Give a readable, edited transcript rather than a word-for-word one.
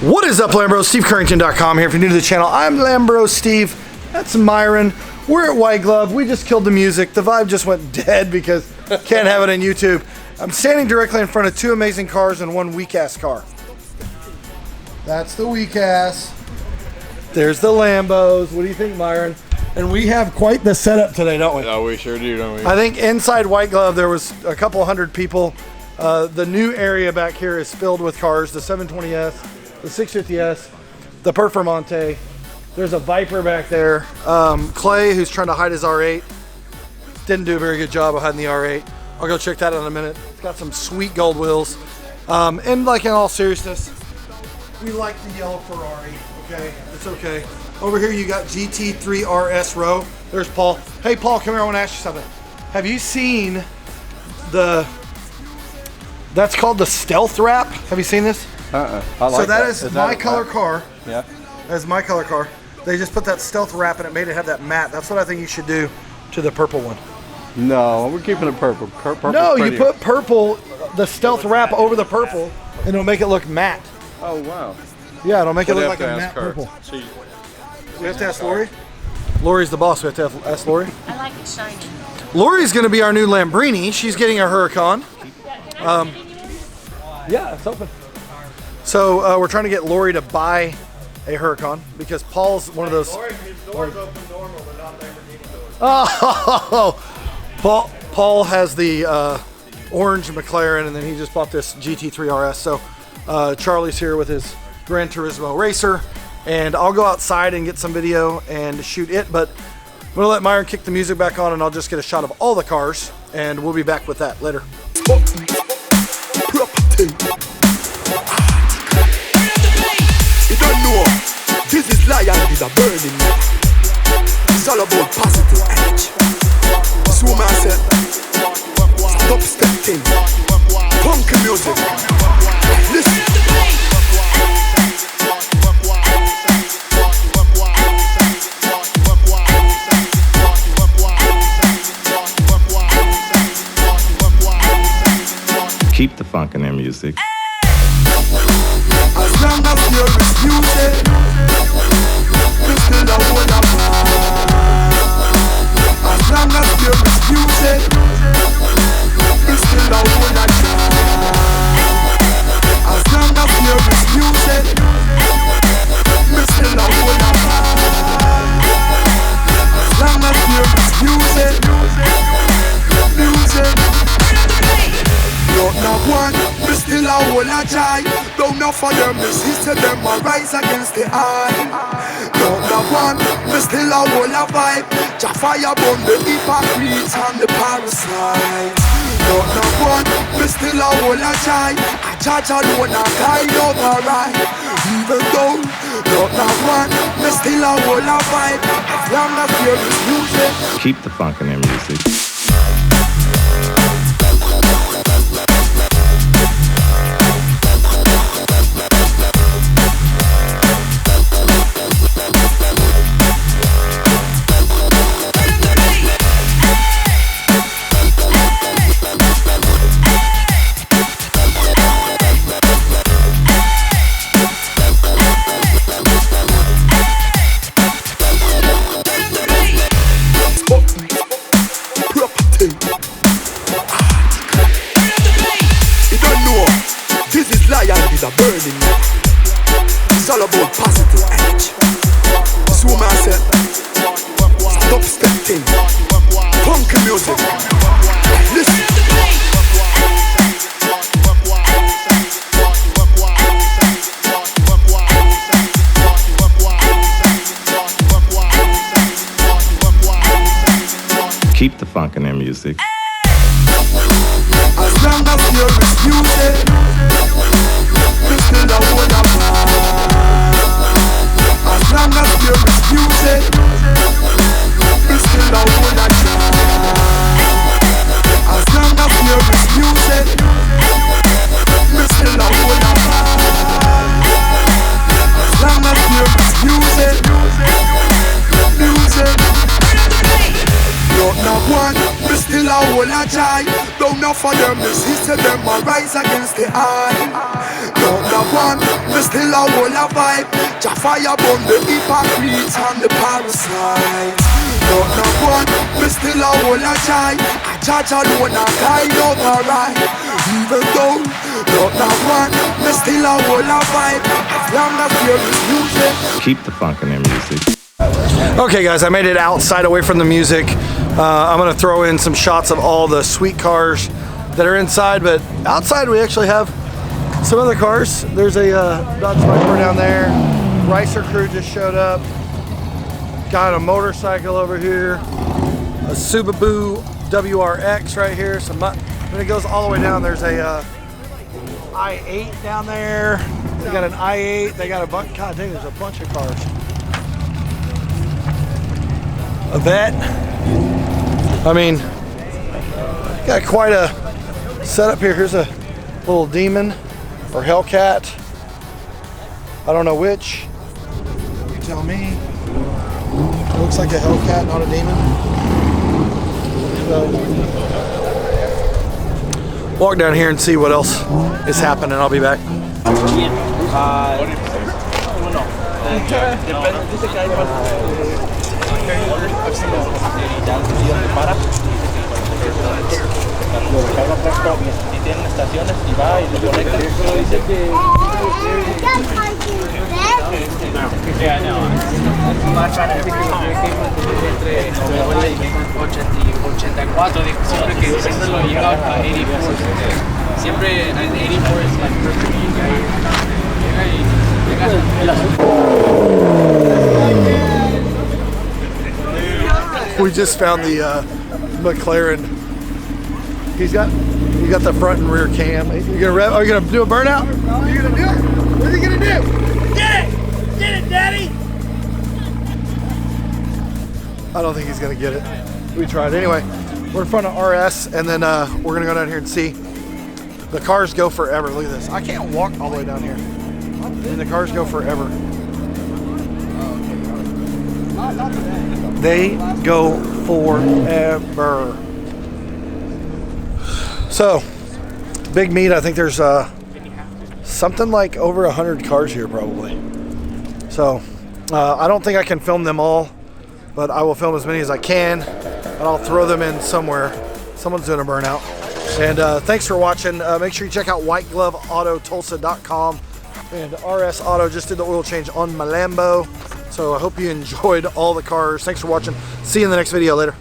What is up, Lambros? SteveCurrington.com here. If you're new to the channel, I'm Lambros Steve. That's Myron. We're at White Glove. We just killed the music. The vibe just went dead because can't have it on YouTube. I'm standing directly in front of two amazing cars and one weak-ass car. That's the weak-ass. There's the Lambos. What do you think, Myron? And we have quite the setup today, don't we? Oh, we sure do, don't we? I think inside White Glove there was a couple hundred people. The new area back here is filled with cars. The 720S. The 650S, the Performante. There's a Viper back there. Clay, who's trying to hide his R8, didn't do a very good job of hiding the R8. I'll go check that out in a minute. It's got some sweet gold wheels. And like in all seriousness, we like the yellow Ferrari, okay? It's okay. Over here you got GT3 RS Row. There's Paul. Hey Paul, come here, I want to ask you something. Have you seen that's called the Stealth Wrap? Have you seen this? I like so that is my that color car. Yeah. That's my color car. They just put that Stealth Wrap and it made it have that matte. That's what I think you should do to the purple one. No, we're keeping it purple. No, you put purple, the Stealth Wrap over the purple, and it'll make it look matte. Oh, wow. Yeah, it'll make it look like a matte purple. See, We have to ask Lori. Lori's the boss. We have to ask Lori. I like it shiny. Lori's going to be our new Lamborghini. She's getting a Huracan. Yeah, it's open. So we're trying to get Lori to buy a Huracan because Paul's one of those. Lori, his doors open normal, but not Lamborghini doors. Oh, Paul has the orange McLaren, and then he just bought this GT3 RS. So Charlie's here with his Gran Turismo racer, and I'll go outside and get some video and shoot it. But I'm gonna let Myron kick the music back on, and I'll just get a shot of all the cars, and we'll be back with that later. You don't know, this is lion, is a burning man. It's all about positive energy. This woman said, stop stepping, punk music. Listen. Keep the funk in their music. As long as you refuse it, we still don't wanna fight. As long as you refuse it, we still don't wanna try. As long as you refuse it, we still don't wanna fight. As long as you refuse it, not no one, we still a whole a try. Don't know for them, we see them a rise against the eye. Not no one, we still a whole a vibe. Jah fire burn the hypocrites and the parasites. Not no one, we still a whole a try. A judge alone a guide over right. Even though, not no one, we still a whole a vibe. As long as there is music, Keep the funk in their music. is a burning man. It's all about positive energy. This woman said, stop stepping, punk music. Listen. Keep the funk in their music. As long as you refuse it, we still don't wanna fight. As long as you refuse it, we still don't wanna try. As long as you refuse it, we still don't wanna fight. As long as you refuse it, music. Not one, we still a whole a try. Don't know for them, the system them a rise against the eye. Not one, me still a hold a vibe. Jah fire burn the hypocrites and the parasites. Not one, me still a hold a joy. A judge alone a guide over right. Even though not one, me still a hold a vibe. As long as there is music. Keep the funk in their music. Okay guys, I made it outside away from the music. I'm gonna throw in some shots of all the sweet cars that are inside, but outside we actually have some other cars. There's a Dodge Viper down there. Ricer crew just showed up. Got a motorcycle over here. A Subaru WRX right here. When it goes all the way down, there's a i8 down there. They got an i8. They got a bunch. God dang, there's a bunch of cars. A vet. I mean, got quite a setup here. Here's a little Demon or Hellcat. I don't know which. You tell me. It looks like a Hellcat, not a Demon. So, walk down here and see what else is happening. I'll be back. We just found the McLaren. He's got the front and rear cam. Are you gonna do a burnout? Are you gonna do it? What are you gonna do? Get it! Get it, Daddy! I don't think he's gonna get it. We tried. Anyway, we're in front of RS, and then we're gonna go down here and see. The cars go forever. Look at this. I can't walk all the way down here. And the cars go forever. They go forever. So, big meet. I think there's something like over 100 cars here probably. So, I don't think I can film them all, but I will film as many as I can, and I'll throw them in somewhere. Someone's doing a burnout. And thanks for watching. Make sure you check out whitegloveautotulsa.com. And RS Auto just did the oil change on my Lambo. So I hope you enjoyed all the cars. Thanks for watching. See you in the next video. Later.